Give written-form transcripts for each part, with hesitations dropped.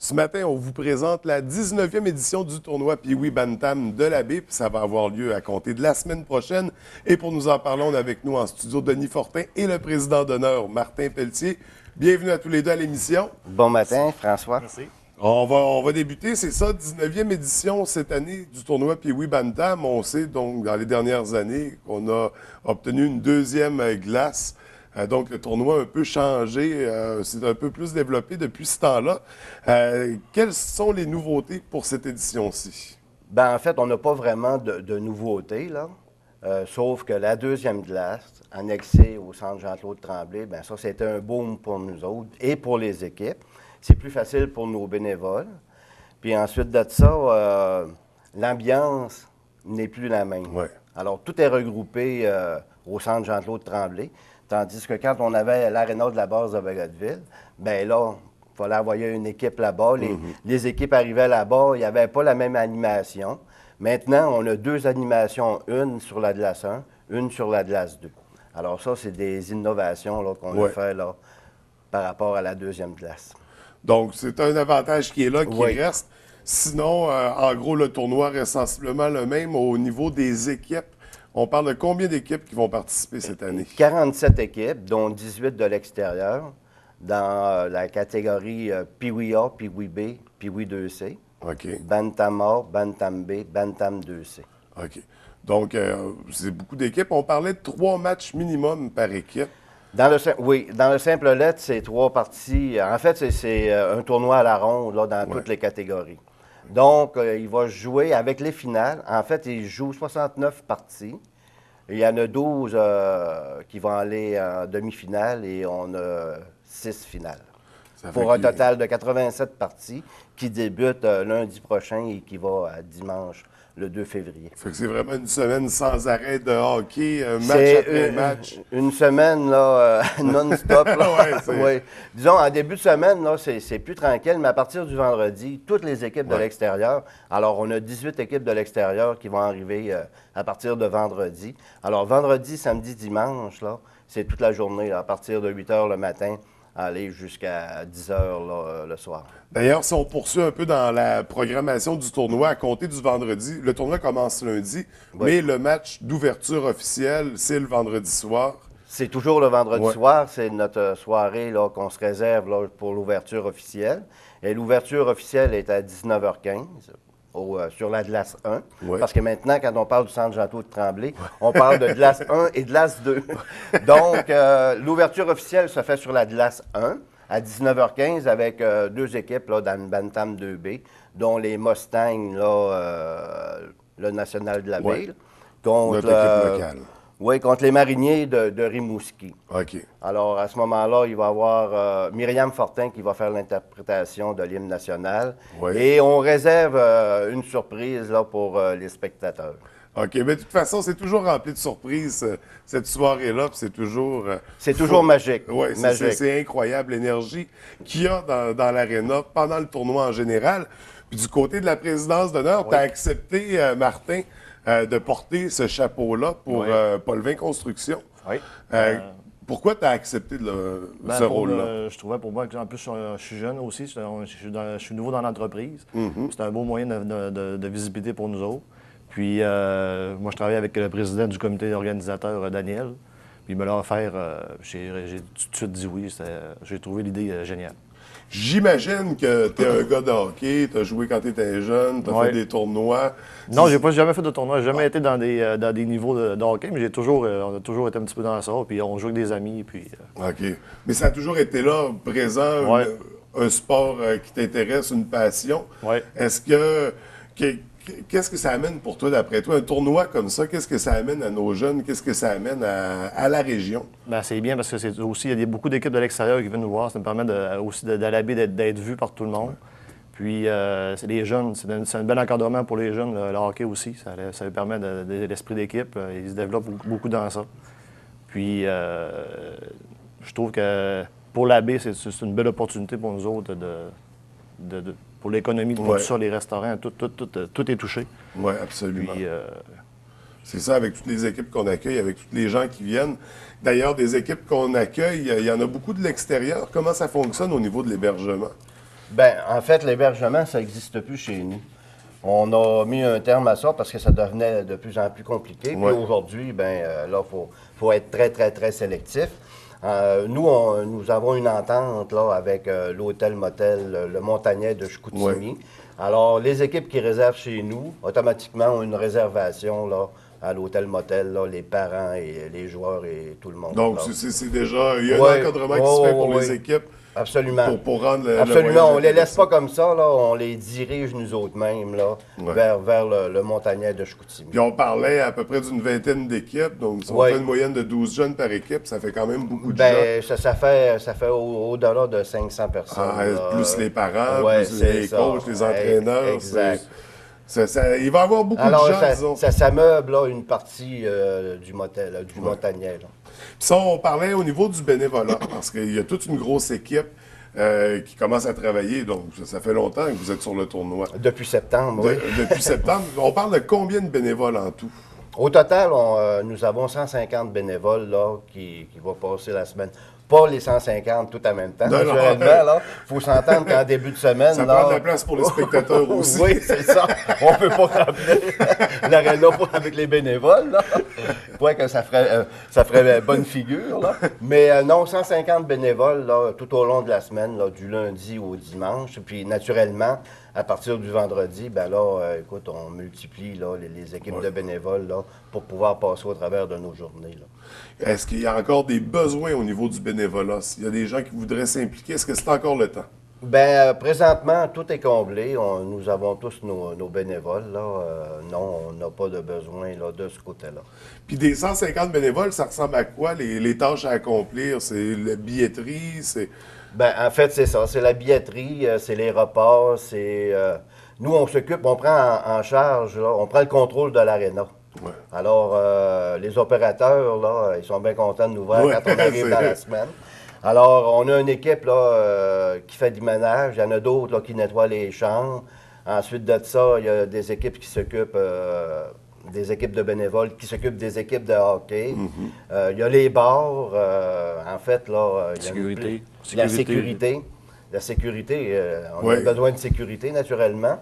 Ce matin, on vous présente la 19e édition du tournoi Pee-Wee Bantam de la baie, puis ça va avoir lieu à compter de la semaine prochaine. Et pour nous en parler, on a avec nous en studio Denis Fortin et le président d'honneur, Martin Pelletier. Bienvenue à tous les deux à l'émission. Bon matin, François. Merci. On va débuter, c'est ça, 19e édition cette année du tournoi Pee-Wee Bantam. On sait donc dans les dernières années qu'on a obtenu une deuxième glace. Donc, le tournoi a un peu changé, c'est un peu plus développé depuis ce temps-là. Quelles sont les nouveautés pour cette édition-ci? Ben, en fait, on n'a pas vraiment de nouveautés, là. Sauf que la deuxième glace, annexée au centre Jean-Claude Tremblay, bien ça, c'était un boom pour nous autres et pour les équipes. C'est plus facile pour nos bénévoles. Puis ensuite de ça, l'ambiance n'est plus la même. Ouais. Alors, tout est regroupé au centre Jean-Claude Tremblay. Tandis que quand on avait l'aréna de la base de Bagotville, bien là, il fallait envoyer une équipe là-bas. Les équipes arrivaient là-bas, il n'y avait pas la même animation. Maintenant, on a deux animations, une sur la glace 1, une sur la glace 2. Alors ça, c'est des innovations là, qu'on a fait là, par rapport à la deuxième glace. Donc, c'est un avantage qui est là, qui Oui. reste. Sinon, en gros, le tournoi reste sensiblement le même au niveau des équipes. On parle de combien d'équipes qui vont participer cette année? 47 équipes, dont 18 de l'extérieur, dans la catégorie Pee-Wee A, Pee-Wee B, Pee-Wee 2C, OK. Bantam A, Bantam B, Bantam 2C. OK. Donc, c'est beaucoup d'équipes. On parlait de 3 matchs minimum par équipe. Oui, dans le simple lettre, c'est 3 parties. En fait, c'est un tournoi à la ronde là, dans toutes les catégories. Donc, il va jouer avec les finales. En fait, il joue 69 parties. Il y en a 12 qui vont aller en demi-finale et on a 6 finales. Pour un total de 87 parties qui débutent lundi prochain et qui va à dimanche, le 2 février. Fait que c'est vraiment une semaine sans arrêt de hockey, match après match. Une semaine là, non-stop. Ouais. Disons, en début de semaine, là, c'est plus tranquille, mais à partir du vendredi, toutes les équipes de l'extérieur, alors on a 18 équipes de l'extérieur qui vont arriver à partir de vendredi. Alors vendredi, samedi, dimanche, là, c'est toute la journée, là, à partir de 8 h le matin, aller jusqu'à 10 h le soir. D'ailleurs, si on poursuit un peu dans la programmation du tournoi, à compter du vendredi, le tournoi commence lundi, mais le match d'ouverture officielle, c'est le vendredi soir. C'est toujours le vendredi soir, c'est notre soirée là, qu'on se réserve là, pour l'ouverture officielle. Et l'ouverture officielle est à 19h15 sur la glace 1. Parce que maintenant, quand on parle du centre Jean-Claude Tremblay, on parle de glace 1 et de glace 2. Donc, l'ouverture officielle se fait sur la glace 1 à 19h15 avec 2 équipes là, dans le Bantam 2B, dont les Mustangs, là, le national de la ville, contre, notre équipe locale. Oui, contre les Mariniers de Rimouski. OK. Alors, à ce moment-là, il va y avoir Myriam Fortin qui va faire l'interprétation de l'hymne national. Et on réserve une surprise là, pour les spectateurs. OK, mais de toute façon, c'est toujours rempli de surprises, cette soirée-là, puis c'est toujours... c'est toujours magique. Oui, c'est incroyable l'énergie qu'il y a dans l'aréna pendant le tournoi en général. Puis du côté de la présidence d'honneur, tu as accepté, Martin, de porter ce chapeau-là pour Paulvin Construction. Oui. Pourquoi tu as accepté ce rôle-là? Je trouvais pour moi que, en plus, je suis jeune aussi, je suis nouveau dans l'entreprise. C'est un beau moyen de visibilité pour nous autres. Puis, moi, je travaille avec le président du comité organisateur, Daniel. Puis, il me l'a offert. J'ai tout de suite dit oui. J'ai trouvé l'idée géniale. J'imagine que tu es un gars de hockey, tu as joué quand tu étais jeune, tu as fait des tournois. Non, j'ai jamais fait de tournoi. J'ai jamais été dans des niveaux de hockey, mais on a toujours été un petit peu dans ça. Puis, on joue avec des amis. Puis, OK. Mais ça a toujours été là, présent, un sport qui t'intéresse, une passion. Est-ce que qu'est-ce que ça amène pour toi, d'après toi, un tournoi comme ça? Qu'est-ce que ça amène à nos jeunes? Qu'est-ce que ça amène à la région? Bien, c'est bien parce que c'est aussi, il y a beaucoup d'équipes de l'extérieur qui viennent nous voir. Ça me permet aussi d'aller à la baie d'être vu par tout le monde. Puis, c'est les jeunes. C'est un bel encadrement pour les jeunes, le hockey aussi. Ça leur permet de l'esprit d'équipe. Ils se développent beaucoup dans ça. Puis, je trouve que pour la baie, c'est une belle opportunité pour nous autres pour l'économie, pour tout ça, les restaurants, tout est touché. Oui, absolument. Puis, c'est ça, avec toutes les équipes qu'on accueille, avec tous les gens qui viennent. D'ailleurs, des équipes qu'on accueille, il y en a beaucoup de l'extérieur. Comment ça fonctionne au niveau de l'hébergement? Bien, en fait, l'hébergement, ça n'existe plus chez nous. On a mis un terme à ça parce que ça devenait de plus en plus compliqué. Puis aujourd'hui, bien, là, faut être très, très, très sélectif. Nous avons une entente là, avec l'hôtel-motel Le Montagnet de Chicoutimi. Alors, les équipes qui réservent chez nous, automatiquement, ont une réservation là, à l'hôtel-motel, les parents et les joueurs et tout le monde. Donc, c'est déjà... Il y a un encadrement qui se fait pour les équipes. Absolument. Pour rendre Absolument. On ne les laisse pas comme ça, là. On les dirige nous autres-mêmes là, vers le Montagnet de Chicoutimi. Puis on parlait à peu près d'une vingtaine d'équipes. Donc, si on fait une moyenne de 12 jeunes par équipe, ça fait quand même beaucoup de gens. Ça fait au-delà de 500 personnes. Plus les parents, plus les coachs, les entraîneurs. Exact. Il va y avoir beaucoup de gens, disons. Ça s'ameuble une partie du motel, du Montagnet. Là. Puis ça, on parlait au niveau du bénévolat, parce qu'il y a toute une grosse équipe qui commence à travailler. Donc, ça fait longtemps que vous êtes sur le tournoi. Depuis septembre, oui. Depuis septembre. On parle de combien de bénévoles en tout? Au total, nous avons 150 bénévoles là, qui vont passer la semaine. Pas les 150 tout en même temps, naturellement. Il faut s'entendre qu'en début de semaine... Ça prend de la place pour les spectateurs aussi. Oui, c'est ça. On ne peut pas remplir l'aréna avec les bénévoles. Point que ça ferait bonne figure. Là. Mais non, 150 bénévoles là, tout au long de la semaine, là, du lundi au dimanche. Puis naturellement, à partir du vendredi, ben là, écoute, on multiplie là, les équipes de bénévoles là, pour pouvoir passer au travers de nos journées. Là. Est-ce qu'il y a encore des besoins au niveau du bénévolat? S'il y a des gens qui voudraient s'impliquer, est-ce que c'est encore le temps? Bien, présentement, tout est comblé. Nous avons tous nos bénévoles. Là. Non, on n'a pas de besoin là, de ce côté-là. Puis des 150 bénévoles, ça ressemble à quoi, les tâches à accomplir? C'est la billetterie, c'est... Bien, en fait, c'est ça. C'est la billetterie, c'est les repas, c'est... Nous, on s'occupe, on prend en charge, là, on prend le contrôle de l'aréna. Ouais. Alors, les opérateurs, là, ils sont bien contents de nous voir quand on arrive dans la semaine. Alors, on a une équipe là, qui fait du ménage. Il y en a d'autres là, qui nettoient les chambres. Ensuite de ça, il y a des équipes qui s'occupent, des équipes de bénévoles qui s'occupent des équipes de hockey. Il y a les bars. En fait, là, il y a la sécurité. La sécurité, on a besoin de sécurité, naturellement.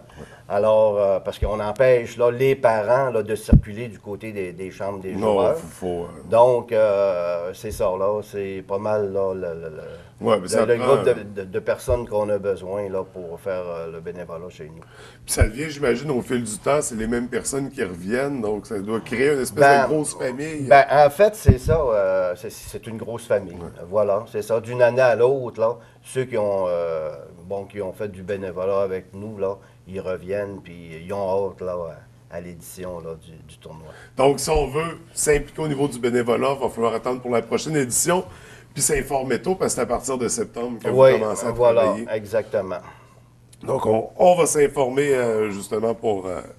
Alors, parce qu'on empêche là, les parents là, de circuler du côté des chambres des joueurs. Donc, c'est ça, là. C'est pas mal là, le groupe de personnes qu'on a besoin là, pour faire le bénévolat chez nous. Puis ça devient, j'imagine, au fil du temps, c'est les mêmes personnes qui reviennent. Donc, ça doit créer une espèce de grosse famille. Ben, en fait, c'est ça. C'est une grosse famille. Ouais. Voilà, c'est ça. D'une année à l'autre, là, ceux qui ont fait du bénévolat avec nous, là, ils reviennent, puis ils ont hâte là, à l'édition là, du tournoi. Donc, si on veut s'impliquer au niveau du bénévolat, il va falloir attendre pour la prochaine édition, puis s'informer tôt, parce que c'est à partir de septembre que vous commencez à travailler. Voilà, exactement. Donc, on va s'informer justement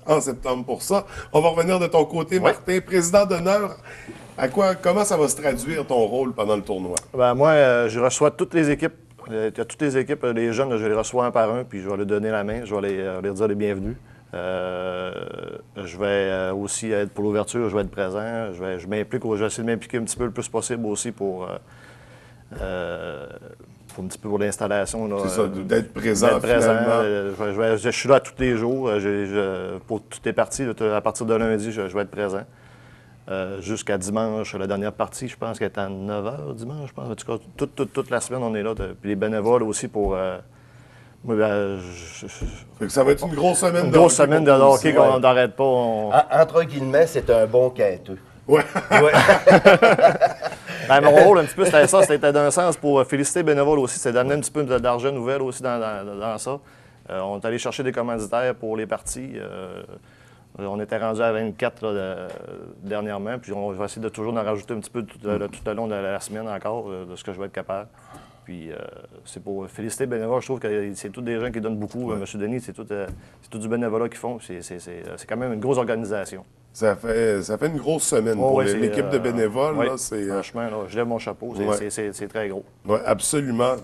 en septembre pour ça. On va revenir de ton côté, Martin, président d'honneur. Comment ça va se traduire ton rôle pendant le tournoi? Ben, moi, je reçois toutes les équipes. Toutes les équipes, les jeunes, je les reçois un par un, puis je vais leur donner la main, je vais leur dire les bienvenus. Je vais aussi être pour l'ouverture, je vais être présent. Je m'implique, je vais essayer de m'impliquer un petit peu le plus possible aussi pour un petit peu pour l'installation. C'est ça, d'être présent. Je suis là tous les jours. Pour toutes les parties, à partir de lundi, je vais être présent. Jusqu'à dimanche, la dernière partie, je pense qu'elle est à 9 h dimanche, je pense. En tout cas, toute la semaine, on est là. Puis les bénévoles aussi pour... ça va être une grosse semaine de hockey. Une grosse semaine de hockey qu'on n'arrête pas. Entre guillemets, c'est un bon quêteux. Oui. Ben, mon rôle, un petit peu, c'était ça. C'était d'un sens pour féliciter les bénévoles aussi. C'est d'amener un petit peu d'argent nouvelle aussi dans ça. On est allé chercher des commanditaires pour les parties. On était rendu à 24 là, dernièrement, puis on va essayer de toujours en rajouter un petit peu tout le long de la semaine encore, de ce que je vais être capable. Puis c'est pour féliciter les bénévoles. Je trouve que c'est tous des gens qui donnent beaucoup. M. Denis, c'est tout du bénévolat qu'ils font. C'est quand même une grosse organisation. Ça fait une grosse semaine pour l'équipe de bénévoles. Oui, là, franchement, là, je lève mon chapeau. C'est très gros. Oui, absolument.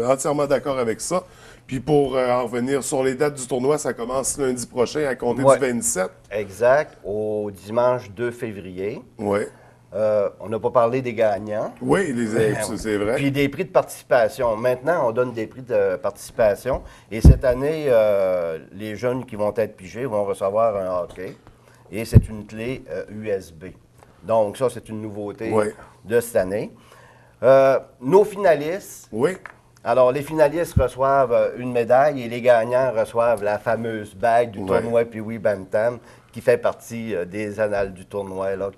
Entièrement d'accord avec ça. Puis pour en revenir sur les dates du tournoi, ça commence lundi prochain à compter du 27. Exact, au dimanche 2 février. Oui. On n'a pas parlé des gagnants. Oui, c'est vrai. Puis des prix de participation. Maintenant, on donne des prix de participation. Et cette année, les jeunes qui vont être pigés vont recevoir un hockey. Et c'est une clé USB. Donc, ça, c'est une nouveauté de cette année. Nos finalistes. Oui. Alors, les finalistes reçoivent une médaille et les gagnants reçoivent la fameuse bague du tournoi Pee-Wee Bantam qui fait partie des annales du tournoi. Là,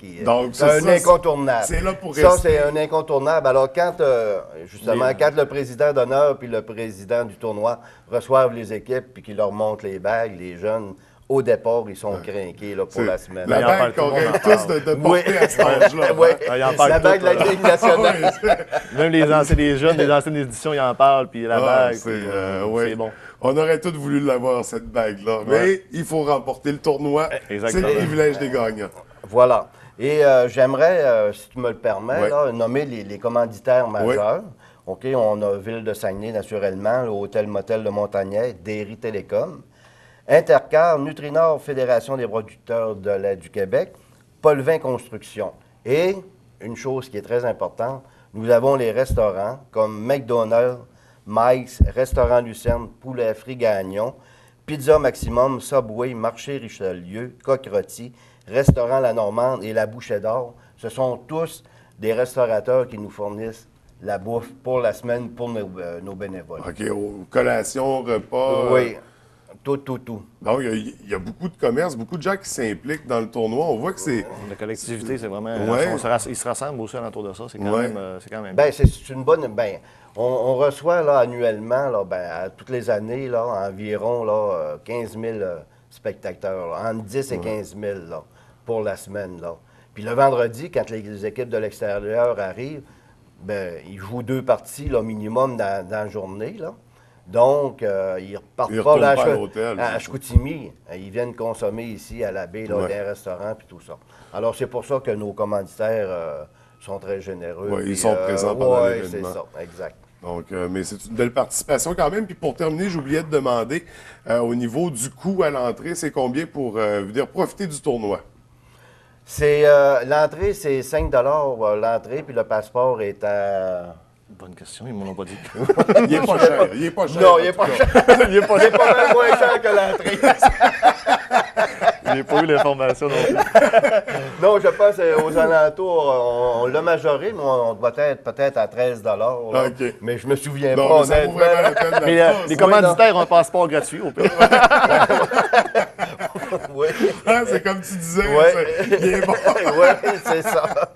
c'est un incontournable. C'est là pour rester. Ça, c'est un incontournable. Alors, quand, quand le président d'honneur puis le président du tournoi reçoivent les équipes puis qu'ils leur montrent les bagues, les jeunes, au départ, ils sont crinqués là, pour la semaine. La bague qu'on rêve tous de porter à cet âge-là. Oui, la bague de la Ligue nationale. Même les jeunes des anciennes éditions, ils en parlent, puis la bague, c'est bon. On aurait tous voulu l'avoir, cette bague-là. Mais il faut remporter le tournoi. C'est le privilège des gagnants. Voilà. Et j'aimerais, si tu me le permets, là, nommer les commanditaires majeurs. OK, on a Ville de Saguenay, naturellement, l'Hôtel Motel de Montagnet, Derry Télécom, Intercar, Nutrinor, Fédération des producteurs de lait du Québec, Polvin Construction. Et, une chose qui est très importante, nous avons les restaurants comme McDonald's, Mike's, Restaurant Lucerne, Poulet Frit Gagnon, Pizza Maximum, Subway, Marché Richelieu, Coq Rôti, Restaurant La Normande et La Bouchée d'Or. Ce sont tous des restaurateurs qui nous fournissent la bouffe pour la semaine pour nos bénévoles. OK, collations, repas. Oui. Tout. Donc, il y a beaucoup de commerces, beaucoup de gens qui s'impliquent dans le tournoi. On voit que c'est... La collectivité, c'est vraiment... Ils se rassemblent aussi alentour de ça. C'est quand même bien. C'est une bonne... Bien, on reçoit là, annuellement, là, à toutes les années, là, environ là, 15 000 spectateurs, là, entre 10 et 15 000 là, pour la semaine. Là. Puis le vendredi, quand les équipes de l'extérieur arrivent, bien, ils jouent 2 parties là, minimum dans la journée, là. Donc, ils repartent pas là, à Chicoutimi. Ils viennent consommer ici à la baie, là, dans les restaurants et tout ça. Alors, c'est pour ça que nos commanditaires sont très généreux. Oui, ils sont présents pendant l'événement. Oui, c'est ça, exact. Donc, mais c'est une belle participation quand même. Puis pour terminer, j'oubliais de demander, au niveau du coût à l'entrée, c'est combien pour venir profiter du tournoi? L'entrée, c'est 5 l'entrée, puis le passeport est à... Bonne question, ils ne m'en ont pas dit. Il n'est pas cher. Il est pas cher. Non, il n'est pas cher. Il n'est pas même moins cher que l'entrée. Je n'ai pas eu l'information non plus. Non, je pense aux alentours, on l'a majoré, mais on doit être peut-être à 13 OK. Mais je me souviens non, pas, mais honnêtement. Mais les commanditaires ont un passeport gratuit, au pire. Oui. Ah, c'est comme tu disais, il est bon. Oui, c'est ça.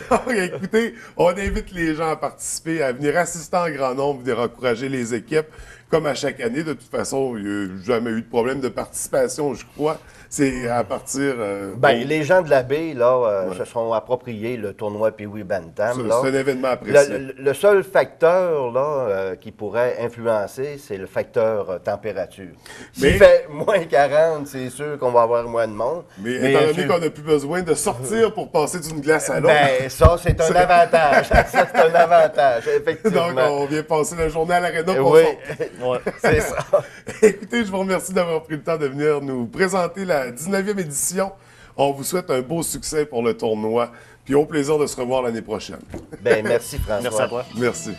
Donc, écoutez, on invite les gens à participer, à venir assister en grand nombre, venir encourager les équipes. Comme à chaque année, de toute façon, il n'y a jamais eu de problème de participation, je crois. C'est à partir... les gens de la baie, là, se sont appropriés le tournoi Pee-Wee Bantam. C'est un événement apprécié. Le seul facteur là, qui pourrait influencer, c'est le facteur température. S'il fait moins 40, c'est sûr qu'on va avoir moins de monde. Mais étant donné qu'on n'a plus besoin de sortir pour passer d'une glace à l'autre... Bien, ça, c'est un avantage. Ça, c'est un avantage, effectivement. Donc, on vient passer la journée à l'aréna pour sortir. Ouais. C'est ça. Écoutez, je vous remercie d'avoir pris le temps de venir nous présenter la 19e édition. On vous souhaite un beau succès pour le tournoi. Puis au plaisir de se revoir l'année prochaine. Bien, merci François. Merci à toi. Merci.